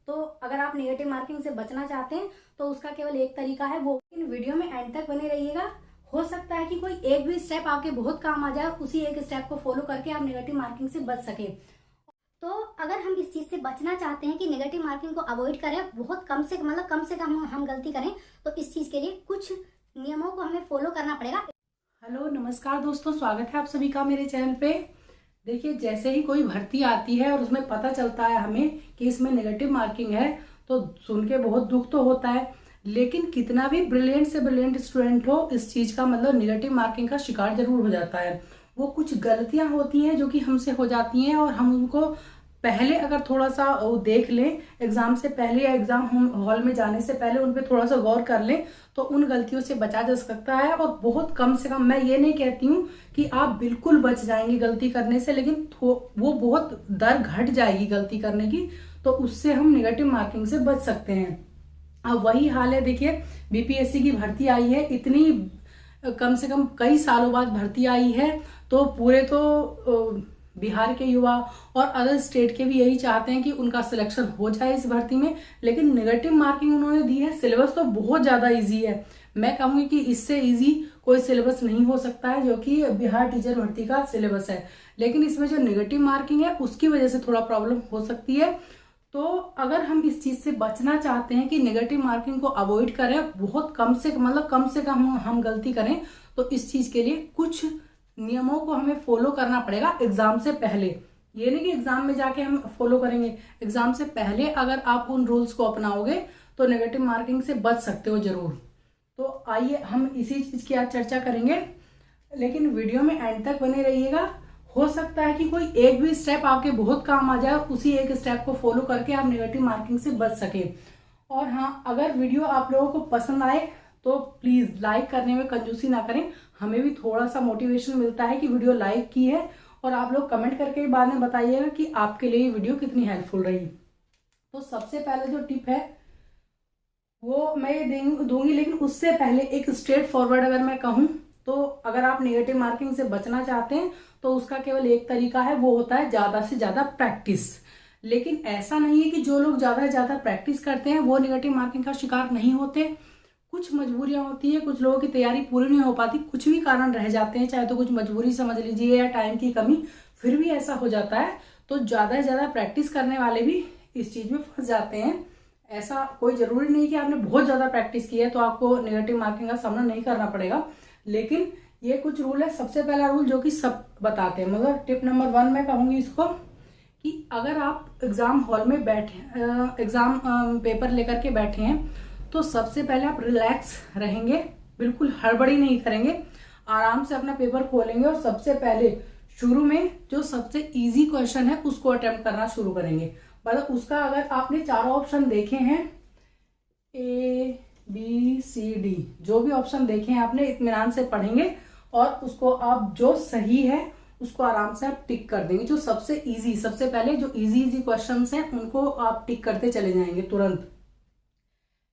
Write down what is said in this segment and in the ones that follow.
तो अगर आप नेगेटिव मार्किंग से बचना चाहते हैं तो उसका केवल एक तरीका है, वो इन वीडियो में एंड तक बने रहिएगा। हो सकता है कि कोई एक भी स्टेप आपके बहुत काम आ जाए, उसी एक स्टेप को फॉलो करके आप नेगेटिव मार्किंग से बच सके। तो अगर हम इस चीज से बचना चाहते हैं कि नेगेटिव मार्किंग को अवॉइड करें, बहुत कम से कम हम गलती करें, तो इस चीज के लिए कुछ नियमों को हमें फॉलो करना पड़ेगा। हेलो नमस्कार दोस्तों, स्वागत है आप सभी का मेरे चैनल पे। देखिए, जैसे ही कोई भर्ती आती है और उसमें पता चलता है हमें कि इसमें नेगेटिव मार्किंग है, तो सुन के बहुत दुख तो होता है। लेकिन कितना भी ब्रिलियंट से ब्रिलियंट स्टूडेंट हो, इस चीज का मतलब नेगेटिव मार्किंग का शिकार जरूर हो जाता है। वो कुछ गलतियां होती हैं जो कि हमसे हो जाती हैं, और हम उनको पहले अगर थोड़ा सा वो देख लें एग्जाम से पहले या एग्जाम हॉल में जाने से पहले उन पर थोड़ा सा गौर कर लें, तो उन गलतियों से बचा जा सकता है। और बहुत कम से कम, मैं ये नहीं कहती हूँ कि आप बिल्कुल बच जाएंगे गलती करने से, लेकिन वो बहुत दर घट जाएगी गलती करने की, तो उससे हम नेगेटिव मार्किंग से बच सकते हैं। अब वही हाल है, देखिए बीपीएससी की भर्ती आई है, इतनी कम से कम कई सालों बाद भर्ती आई है, तो पूरे तो बिहार के युवा और अदर स्टेट के भी यही चाहते हैं कि उनका सिलेक्शन हो जाए इस भर्ती में। लेकिन नेगेटिव मार्किंग उन्होंने दी है, सिलेबस तो बहुत ज्यादा इजी है। मैं कहूंगी कि इससे इजी कोई सिलेबस नहीं हो सकता है, जो कि बिहार टीचर भर्ती का सिलेबस है। लेकिन इसमें जो नेगेटिव मार्किंग है उसकी वजह से थोड़ा प्रॉब्लम हो सकती है। तो अगर हम इस चीज से बचना चाहते हैं कि नेगेटिव मार्किंग को अवॉइड करें, बहुत कम से कम हम गलती करें, तो इस चीज के लिए कुछ नियमों को हमें फॉलो करना पड़ेगा एग्जाम से पहले। ये नहीं कि एग्जाम में जाके हम फॉलो करेंगे, एग्जाम से पहले अगर आप उन रूल्स को अपनाओगे तो नेगेटिव मार्किंग से बच सकते हो जरूर। तो आइए हम इसी चीज की आज चर्चा करेंगे, लेकिन वीडियो में एंड तक बने रहिएगा। हो सकता है कि कोई एक भी स्टेप आपके बहुत काम आ जाए, उसी एक स्टेप को फॉलो करके आप नेगेटिव मार्किंग से बच सके। और हाँ, अगर वीडियो आप लोगों को पसंद आए तो प्लीज लाइक करने में कंजूसी ना करें, हमें भी थोड़ा सा मोटिवेशन मिलता है कि वीडियो लाइक की है। और आप लोग कमेंट करके बाद में बताइएगा कि आपके लिए ये वीडियो कितनी हेल्पफुल रही। तो सबसे पहले जो टिप है वो मैं दूंगी, लेकिन उससे पहले एक स्ट्रेट फॉरवर्ड अगर मैं कहूँ, तो अगर आप नेगेटिव मार्किंग से बचना चाहते हैं तो उसका केवल एक तरीका है, वो होता है ज्यादा से ज्यादा प्रैक्टिस। लेकिन ऐसा नहीं है कि जो लोग ज्यादा से ज्यादा प्रैक्टिस करते हैं वो नेगेटिव मार्किंग का शिकार नहीं होते। कुछ मजबूरियां होती है, कुछ लोगों की तैयारी पूरी नहीं हो पाती, कुछ भी कारण रह जाते हैं, चाहे तो कुछ मजबूरी समझ लीजिए या टाइम की कमी, फिर भी ऐसा हो जाता है। तो ज्यादा से ज्यादा प्रैक्टिस करने वाले भी इस चीज में फंस जाते हैं। ऐसा कोई जरूरी नहीं कि आपने बहुत ज्यादा प्रैक्टिस की है तो आपको नेगेटिव मार्किंग का सामना नहीं करना पड़ेगा। लेकिन ये कुछ रूल है। सबसे पहला रूल जो कि सब बताते हैं, मतलब टिप नंबर 1 मैं कहूंगी इसको, कि अगर आप एग्जाम हॉल में बैठे, एग्जाम पेपर लेकर के बैठे हैं, तो सबसे पहले आप रिलैक्स रहेंगे, बिल्कुल हड़बड़ी नहीं करेंगे, आराम से अपना पेपर खोलेंगे और सबसे पहले शुरू में जो सबसे इजी क्वेश्चन है उसको अटेम्प्ट करना शुरू करेंगे। मतलब उसका अगर आपने चारों ऑप्शन देखे हैं, ए बी सी डी, जो भी ऑप्शन देखे हैं आपने, इत्मीनान से पढ़ेंगे और उसको आप जो सही है उसको आराम से आप टिक कर देंगे। जो सबसे इजी, सबसे पहले जो इजी क्वेश्चंस हैं उनको आप टिक करते चले जाएंगे तुरंत।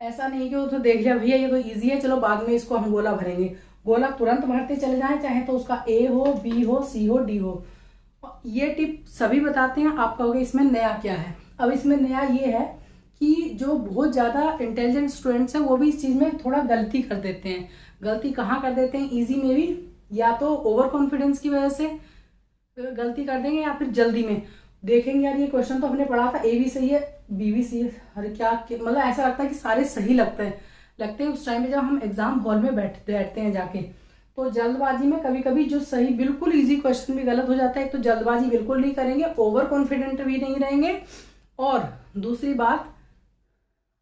ऐसा नहीं कि वो तो देख लिया भैया ये तो इजी है, चलो बाद में इसको हम गोला भरेंगे, गोला तुरंत भरते चले जाएं, चाहे तो उसका ए हो, बी हो, सी हो, डी हो। ये टिप सभी बताते हैं। आप कहोगे इसमें नया क्या है? अब इसमें नया ये है कि जो बहुत ज्यादा इंटेलिजेंट स्टूडेंट्स हैं वो भी इस चीज में थोड़ा गलती कर देते हैं। गलती कहाँ कर देते हैं? इजी में भी, या तो ओवर कॉन्फिडेंस की वजह से गलती कर देंगे, या फिर जल्दी में देखेंगे यार ये क्वेश्चन तो हमने पढ़ा था, ए भी सही है, बी भी सही है, अरे क्या मतलब ऐसा लगता है कि सारे सही लगते हैं उस टाइम में जब हम एग्जाम हॉल में बैठते हैं जाके। तो जल्दबाजी में कभी कभी जो सही बिल्कुल इजी क्वेश्चन भी गलत हो जाता है। तो जल्दबाजी बिल्कुल नहीं करेंगे, ओवर कॉन्फिडेंट भी नहीं रहेंगे, और दूसरी बात,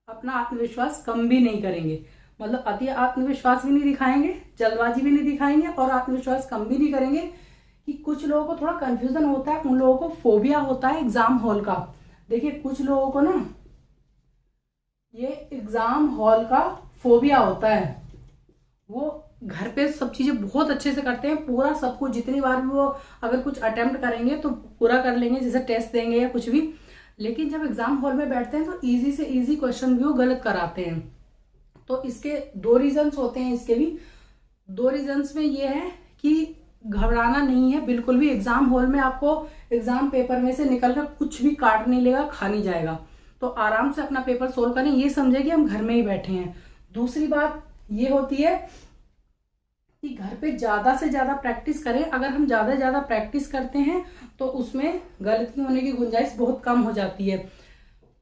अपना आत्मविश्वास कम भी नहीं करेंगे। मतलब अति आत्मविश्वास भी नहीं दिखाएंगे, जल्दबाजी भी नहीं दिखाएंगे, और आत्मविश्वास कम भी नहीं करेंगे। कि कुछ लोगों को थोड़ा कंफ्यूजन होता है, उन लोगों को फोबिया होता है एग्जाम हॉल का। देखिए कुछ लोगों को ना ये एग्जाम हॉल का फोबिया होता है, वो घर पे सब चीजें बहुत अच्छे से करते हैं, पूरा सब कुछ, जितनी बार भी वो अगर कुछ अटेम्प्ट करेंगे तो पूरा कर लेंगे, जैसे टेस्ट देंगे या कुछ भी। लेकिन जब एग्जाम हॉल में बैठते हैं तो इजी से इजी क्वेश्चन भी वो गलत कराते हैं। तो इसके 2 रीजंस होते हैं, इसके भी 2 रीजंस में ये है कि घबराना नहीं है बिल्कुल भी। एग्जाम हॉल में आपको एग्जाम पेपर में से निकलकर कुछ भी काट नहीं लेगा, खा नहीं जाएगा। तो आराम से अपना पेपर सोल्व करें, ये समझे कि हम घर में ही बैठे हैं। दूसरी बात ये होती है कि घर पे ज़्यादा से ज़्यादा प्रैक्टिस करें। अगर हम ज़्यादा से ज़्यादा प्रैक्टिस करते हैं तो उसमें गलती होने की गुंजाइश बहुत कम हो जाती है।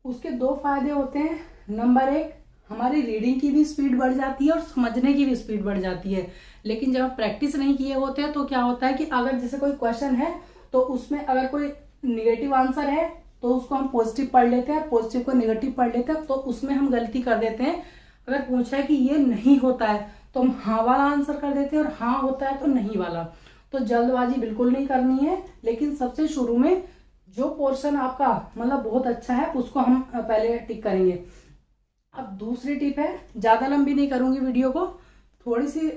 उसके 2 फायदे होते हैं। नंबर 1, हमारी रीडिंग की भी स्पीड बढ़ जाती है और समझने की भी स्पीड बढ़ जाती है। लेकिन जब आप प्रैक्टिस नहीं किए होते हैं तो क्या होता है कि अगर जैसे कोई क्वेश्चन है तो उसमें अगर कोई निगेटिव आंसर है तो उसको हम पॉजिटिव पढ़ लेते हैं, पॉजिटिव को निगेटिव पढ़ लेते हैं, तो उसमें हम गलती कर देते हैं। अगर पूछा है कि ये नहीं होता है तो हम हाँ वाला आंसर कर देते हैं, और हाँ होता है तो नहीं वाला। तो जल्दबाजी बिल्कुल नहीं करनी है। लेकिन सबसे शुरू में जो पोर्शन आपका मतलब बहुत अच्छा है उसको हम पहले टिक करेंगे। अब दूसरी टिप है, ज़्यादा लंबी नहीं करूंगी वीडियो को, थोड़ी सी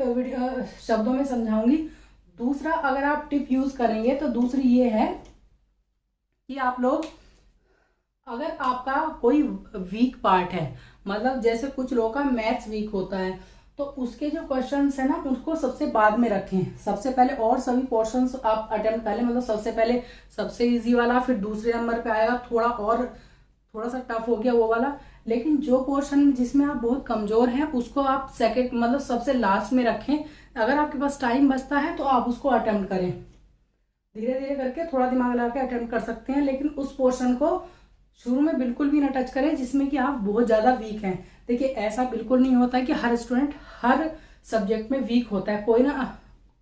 शब्दों में समझाऊंगी। दूसरा अगर आप टिप यूज करेंगे तो दूसरी ये है कि आप लोग, अगर आपका कोई वीक पार्ट है, मतलब जैसे कुछ लोगों का मैथ्स वीक होता है, तो उसके जो क्वेश्चंस है ना उसको सबसे बाद में रखें। सबसे पहले और सभी पोर्शंस आप अटेम्प्ट कर लें, मतलब सबसे पहले सबसे इजी वाला, फिर दूसरे नंबर पे आएगा थोड़ा सा टफ हो गया वो वाला। लेकिन जो पोर्शन जिसमें आप बहुत कमजोर हैं उसको आप सेकंड मतलब सबसे लास्ट में रखें। अगर आपके पास टाइम बचता है तो आप उसको अटेम्प्ट करें, धीरे धीरे करके थोड़ा दिमाग लगा के अटेम्प्ट कर सकते हैं। लेकिन उस पोर्शन को शुरू में बिल्कुल भी ना टच करें जिसमें कि आप बहुत ज़्यादा वीक हैं। देखिए ऐसा बिल्कुल नहीं होता है कि हर स्टूडेंट हर सब्जेक्ट में वीक होता है।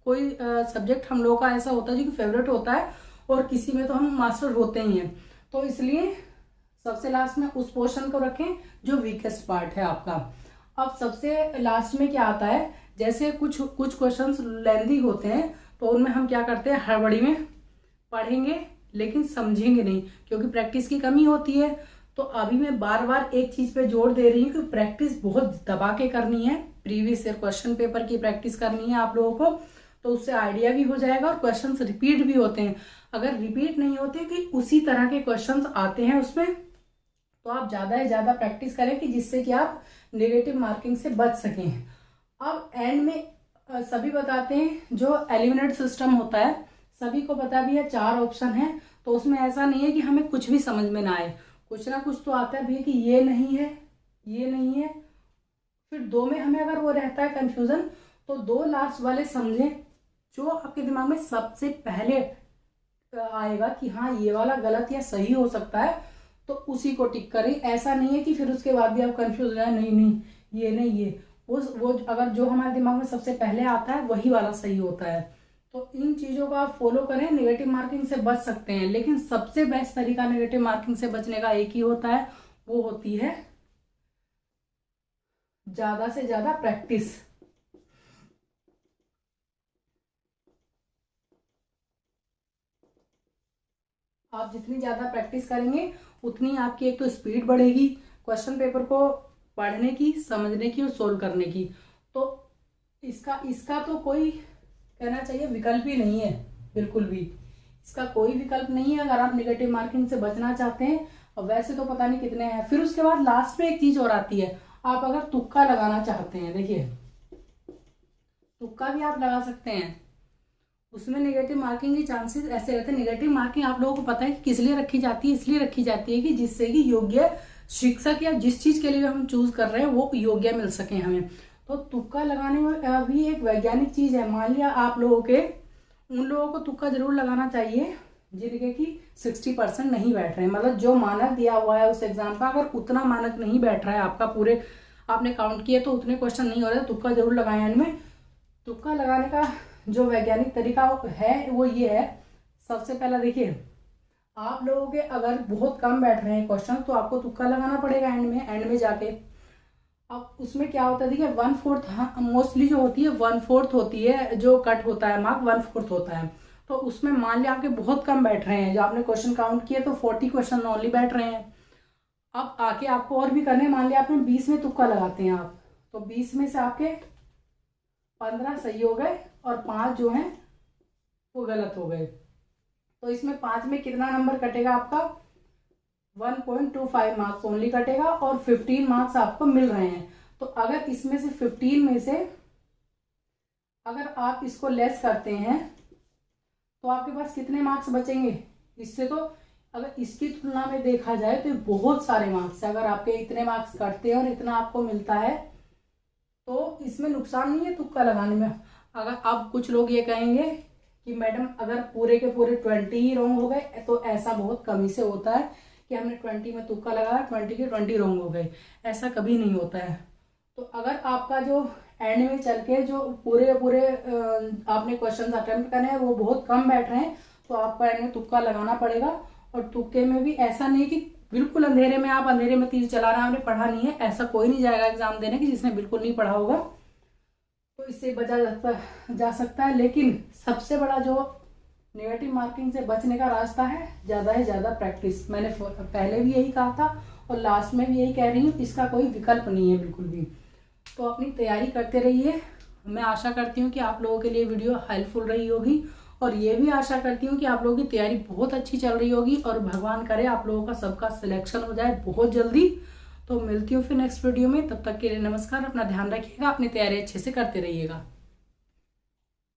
कोई सब्जेक्ट हम लोगों का ऐसा होता है जो कि फेवरेट होता है, और किसी में तो हम मास्टर होते ही हैं। तो इसलिए सबसे लास्ट में उस पोर्शन को रखें जो वीकेस्ट पार्ट है आपका। अब सबसे लास्ट में क्या आता है, जैसे कुछ क्वेश्चंस लेंदी होते हैं तो उनमें हम क्या करते हैं, हड़बड़ी में पढ़ेंगे लेकिन समझेंगे नहीं, क्योंकि प्रैक्टिस की कमी होती है। तो अभी मैं बार बार एक चीज पे जोर दे रही हूँ कि प्रैक्टिस बहुत दबा के करनी है। प्रीवियस ईयर क्वेश्चन पेपर की प्रैक्टिस करनी है आप लोगों को, तो उससे आइडिया भी हो जाएगा और क्वेश्चंस रिपीट भी होते हैं। अगर रिपीट नहीं होते कि उसी तरह के क्वेश्चंस आते हैं उसमें, तो आप ज्यादा से ज्यादा प्रैक्टिस करें कि जिससे कि आप नेगेटिव मार्किंग से बच सकें। अब एंड में सभी बताते हैं जो एलिमिनेट सिस्टम होता है, सभी को पता भी है 4 ऑप्शन है, तो उसमें ऐसा नहीं है कि हमें कुछ भी समझ में ना आए, कुछ ना कुछ तो आता है भैया कि ये नहीं है, ये नहीं है। फिर 2 में हमें अगर वो रहता है कंफ्यूजन, तो 2 लास्ट वाले समझें जो आपके दिमाग में सबसे पहले आएगा कि हाँ ये वाला गलत या सही हो सकता है, तो उसी को टिक करें। ऐसा नहीं है कि फिर उसके बाद भी आप कंफ्यूज हो जाए, नहीं ये नहीं ये, वो अगर जो हमारे दिमाग में सबसे पहले आता है वही वाला सही होता है। तो इन चीजों को आप फॉलो करें, नेगेटिव मार्किंग से बच सकते हैं। लेकिन सबसे बेस्ट तरीका नेगेटिव मार्किंग से बचने का एक ही होता है, वो होती है ज्यादा से ज्यादा प्रैक्टिस। आप जितनी ज्यादा प्रैक्टिस करेंगे उतनी आपकी एक तो स्पीड बढ़ेगी क्वेश्चन पेपर को पढ़ने की, समझने की और सोल्व करने की। तो इसका तो कोई कहना चाहिए विकल्प ही नहीं है, बिल्कुल भी इसका कोई विकल्प नहीं है अगर आप नेगेटिव मार्किंग से बचना चाहते हैं। और वैसे तो पता नहीं कितने हैं। फिर उसके बाद लास्ट में एक चीज और आती है, आप अगर तुक्का लगाना चाहते हैं, देखिए तुक्का भी आप लगा सकते हैं, उसमें नेगेटिव मार्किंग के चांसेस ऐसे रहते हैं। नेगेटिव मार्किंग आप लोगों को पता है कि किस लिए रखी जाती है, इसलिए रखी जाती है कि जिससे कि योग्य शिक्षक या जिस चीज के लिए हम चूज कर रहे हैं वो योग्य मिल सके हमें। तो तुक्का लगाने में भी एक वैज्ञानिक चीज है। मान लिया आप लोगों के, उन लोगों को तुक्का जरूर लगाना चाहिए जिनके की 60% नहीं बैठ रहे हैं, मतलब जो मानक दिया हुआ है उस एग्जाम का, अगर उतना मानक नहीं बैठ रहा है आपका, पूरे आपने काउंट किए तो उतने क्वेश्चन नहीं हो रहे, तुक्का जरूर लगाएं। इनमें तुक्का लगाने का जो वैज्ञानिक तरीका है वो ये है, सबसे पहला देखिए आप लोगों के अगर बहुत कम बैठ रहे हैं क्वेश्चन तो आपको तुक्का लगाना पड़ेगा एंड में जाके। अब उसमें क्या होता है, देखिए 1/4 मोस्टली जो होती है 1/4 होती है, जो कट होता है मार्क 1/4 होता है। तो उसमें मान लिया आपके बहुत कम बैठ रहे हैं, जो आपने क्वेश्चन काउंट किए तो 40 क्वेश्चन ओनली बैठ रहे हैं। अब आके आपको और भी करने, मान लिया आपने 20 में तुक्का लगाते हैं आप, तो 20 में से आपके 15 सही हो गए और 5 जो हैं वो गलत हो गए। तो इसमें 5 में कितना नंबर कटेगा आपका, 1.25 मार्क्स ओनली कटेगा और 15 मार्क्स आपको मिल रहे हैं। तो अगर इसमें से 15 में से अगर आप इसको लेस करते हैं तो आपके पास कितने मार्क्स बचेंगे, इससे तो अगर इसकी तुलना में देखा जाए तो बहुत सारे मार्क्स है। अगर आपके इतने मार्क्स कटते हैं और इतना आपको मिलता है तो इसमें नुकसान नहीं है तुक्का लगाने में। अगर अब कुछ लोग ये कहेंगे कि मैडम अगर पूरे के पूरे 20 ही रॉन्ग हो गए, तो ऐसा बहुत कम ही से होता है कि हमने 20 में तुक्का लगाया, 20 के 20 रॉन्ग हो गए, ऐसा कभी नहीं होता है। तो अगर आपका जो एंड में चल के जो पूरे आपने क्वेश्चन अटेम्प्ट करने हैं वो बहुत कम बैठ रहे हैं, तो आपको एंड में तुक्का लगाना पड़ेगा। और तुक्के में भी ऐसा नहीं कि बिल्कुल अंधेरे में आप अंधेरे में तीर चला रहे हैं, आपने पढ़ा नहीं है, ऐसा कोई नहीं जाएगा एग्जाम देने की जिसने बिल्कुल नहीं पढ़ा होगा। तो इससे बचा जा सकता है। लेकिन सबसे बड़ा जो नेगेटिव मार्किंग से बचने का रास्ता है, ज़्यादा से ज़्यादा प्रैक्टिस। मैंने पहले भी यही कहा था और लास्ट में भी यही कह रही हूँ, इसका कोई विकल्प नहीं है बिल्कुल भी। तो अपनी तैयारी करते रहिए। मैं आशा करती हूँ कि आप लोगों के लिए वीडियो हेल्पफुल रही होगी और ये भी आशा करती हूँ कि आप लोगों की तैयारी बहुत अच्छी चल रही होगी और भगवान करे आप लोगों का सबका सिलेक्शन हो जाए बहुत जल्दी। तो मिलती हूँ फिर नेक्स्ट वीडियो में, तब तक के लिए नमस्कार। अपना ध्यान रखिएगा, अपनी तैयारी अच्छे से करते रहिएगा।